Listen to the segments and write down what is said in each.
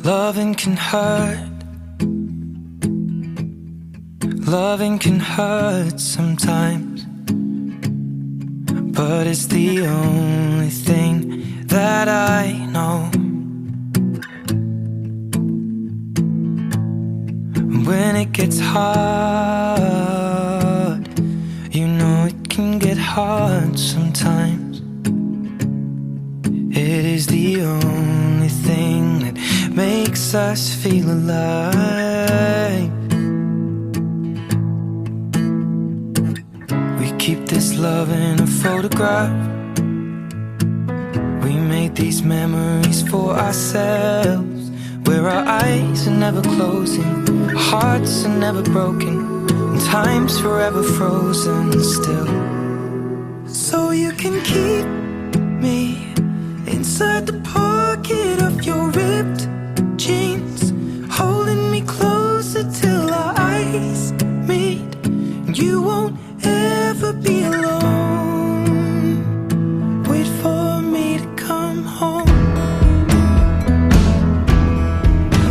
Loving can hurt. Loving can hurt sometimes, but it's the only thing that I know. When it gets hard, you know it can get hard sometimes. It is the only thing that makes us feel alive. We keep this love in a photograph. We made these memories for ourselves, where our eyes are never closing, our hearts are never broken, and time's forever frozen still. So you can keep me inside the pocket of your ripped jeans, holding me closer till our eyes meet. You won't ever be alone. Wait for me to come home.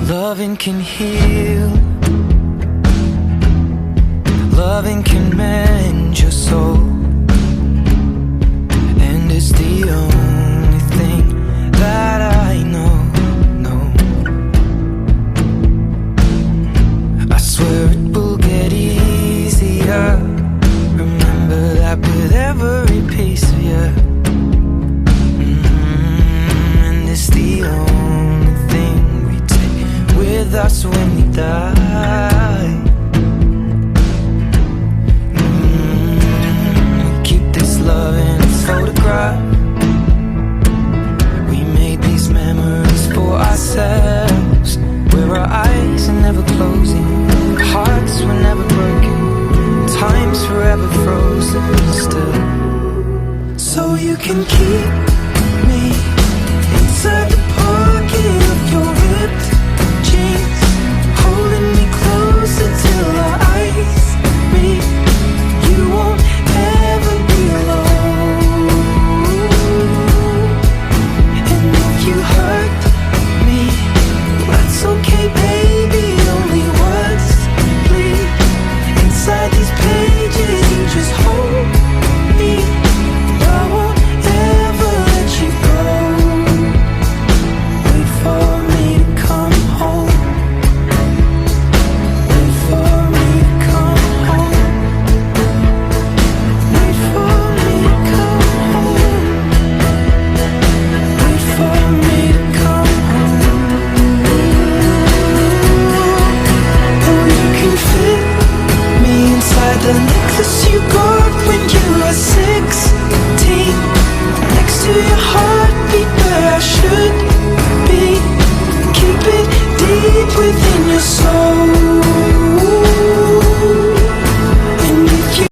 Loving can heal. Loving can mend your soul, and it's the only thing that I know. I swear it will get easier. Remember that with every piece of you. And it's the only thing we take with us when we die.